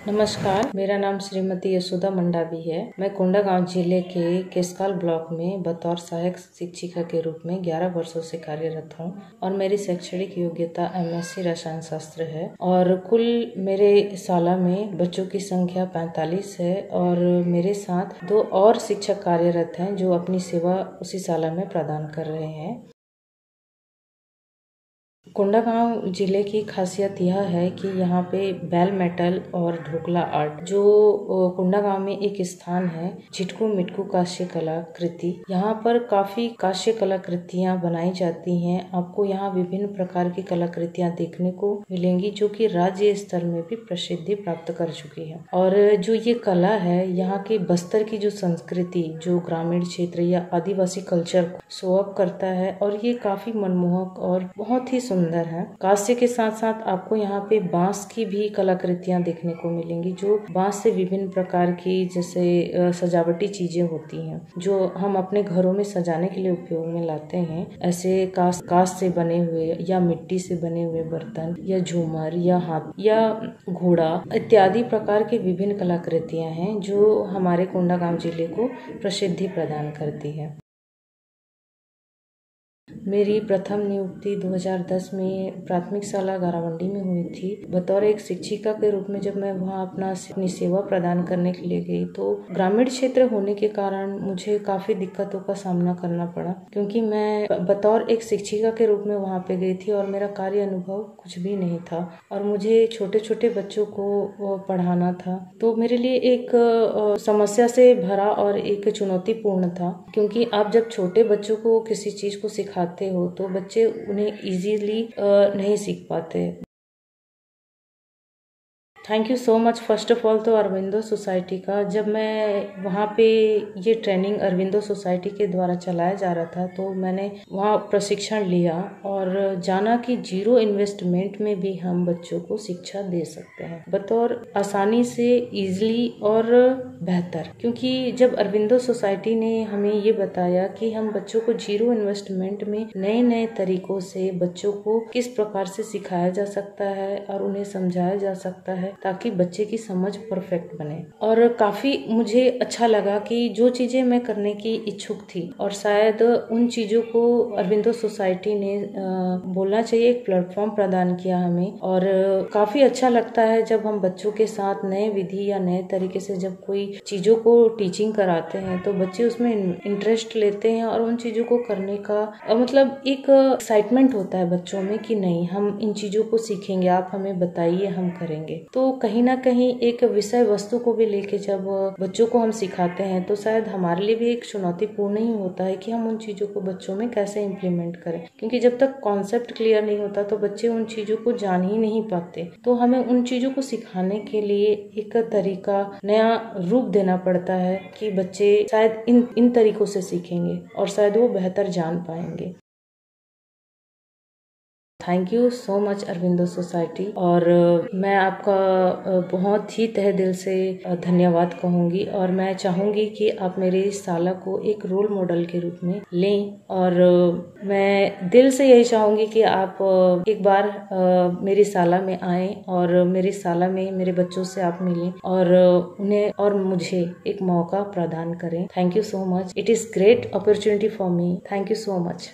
नमस्कार, मेरा नाम श्रीमती यशोदा मंडावी है। मैं कोंडागांव जिले के केसकाल ब्लॉक में बतौर सहायक शिक्षिका के रूप में 11 वर्षों से कार्यरत हूँ और मेरी शैक्षणिक योग्यता MSc रसायन शास्त्र है और कुल मेरे शाला में बच्चों की संख्या 45 है और मेरे साथ 2 और शिक्षक कार्यरत हैं जो अपनी सेवा उसी शाला में प्रदान कर रहे हैं। कोंडागांव जिले की खासियत यह है कि यहाँ पे बेल मेटल और ढोकला आर्ट जो कोंडागांव में एक स्थान है, झिटकू मिटकू काश्य कलाकृति। यहाँ पर काफी काश्य कलाकृतियाँ बनाई जाती हैं। आपको यहाँ विभिन्न प्रकार की कलाकृतियाँ देखने को मिलेंगी जो कि राज्य स्तर में भी प्रसिद्धि प्राप्त कर चुकी है। और जो ये कला है, यहाँ के बस्तर की जो संस्कृति, जो ग्रामीण क्षेत्र या आदिवासी कल्चर को शो अप करता है और ये काफी मनमोहक और बहुत ही सुंदर है। कांस्य के साथ साथ आपको यहाँ पे बांस की भी कलाकृतियाँ देखने को मिलेंगी जो बांस से विभिन्न प्रकार की जैसे सजावटी चीजें होती हैं जो हम अपने घरों में सजाने के लिए उपयोग में लाते हैं। ऐसे कांच से बने हुए या मिट्टी से बने हुए बर्तन या झूमर या हाथ या घोड़ा इत्यादि प्रकार के विभिन्न कलाकृतियाँ हैं जो हमारे कोंडागांव जिले को प्रसिद्धि प्रदान करती है। मेरी प्रथम नियुक्ति 2010 में प्राथमिक शाला गारावंडी में हुई थी। बतौर एक शिक्षिका के रूप में जब मैं वहाँ अपनी सेवा प्रदान करने के लिए गई तो ग्रामीण क्षेत्र होने के कारण मुझे काफ़ी दिक्कतों का सामना करना पड़ा क्योंकि मैं बतौर एक शिक्षिका के रूप में वहाँ पे गई थी और मेरा कार्य अनुभव कुछ भी नहीं था और मुझे छोटे छोटे बच्चों को पढ़ाना था। तो मेरे लिए एक समस्या से भरा और एक चुनौतीपूर्ण था क्योंकि आप जब छोटे बच्चों को किसी चीज को सिखाते हो तो बच्चे उन्हें इजीली नहीं सीख पाते। Thank you so much first of all तो अरविंदो सोसाइटी का। जब मैं वहाँ पे ये ट्रेनिंग अरविंदो सोसाइटी के द्वारा चलाया जा रहा था तो मैंने वहाँ प्रशिक्षण लिया और जाना कि 0 इन्वेस्टमेंट में भी हम बच्चों को शिक्षा दे सकते हैं बतौर आसानी से इजीली और बेहतर। क्योंकि जब अरविंदो सोसाइटी ने हमें ये बताया कि हम बच्चों को 0 इन्वेस्टमेंट में नए नए तरीकों से बच्चों को किस प्रकार से सिखाया जा सकता है और उन्हें समझाया जा सकता है ताकि बच्चे की समझ परफेक्ट बने। और काफी मुझे अच्छा लगा कि जो चीजें मैं करने की इच्छुक थी और शायद उन चीजों को अरविंदो सोसाइटी ने बोलना चाहिए एक प्लेटफॉर्म प्रदान किया हमें। और काफी अच्छा लगता है जब हम बच्चों के साथ नए विधि या नए तरीके से जब कोई चीजों को टीचिंग कराते हैं तो बच्चे उसमें इंटरेस्ट लेते हैं और उन चीजों को करने का मतलब एक एक्साइटमेंट होता है बच्चों में कि नहीं, हम इन चीजों को सीखेंगे, आप हमें बताइए, हम करेंगे। तो कहीं ना कहीं एक विषय वस्तु को भी लेके जब बच्चों को हम सिखाते हैं तो शायद हमारे लिए भी एक चुनौतीपूर्ण ही होता है कि हम उन चीजों को बच्चों में कैसे इम्प्लीमेंट करें क्योंकि जब तक कॉन्सेप्ट क्लियर नहीं होता तो बच्चे उन चीजों को जान ही नहीं पाते। तो हमें उन चीजों को सिखाने के लिए एक तरीका, नया रूप देना पड़ता है कि बच्चे शायद इन तरीकों से सीखेंगे और शायद वो बेहतर जान पाएंगे। Thank you so much Aurobindo society. और मैं आपका बहुत ही तहे दिल से धन्यवाद कहूँगी और मैं चाहूँगी कि आप मेरी शाला को एक रोल मॉडल के रूप में लें और मैं दिल से यही चाहूँगी कि आप एक बार मेरी शाला में आएँ और मेरी शाला में मेरे बच्चों से आप मिलें और उन्हें और मुझे एक मौका प्रदान करें। Thank you so much. It is great opportunity for me. Thank you so much.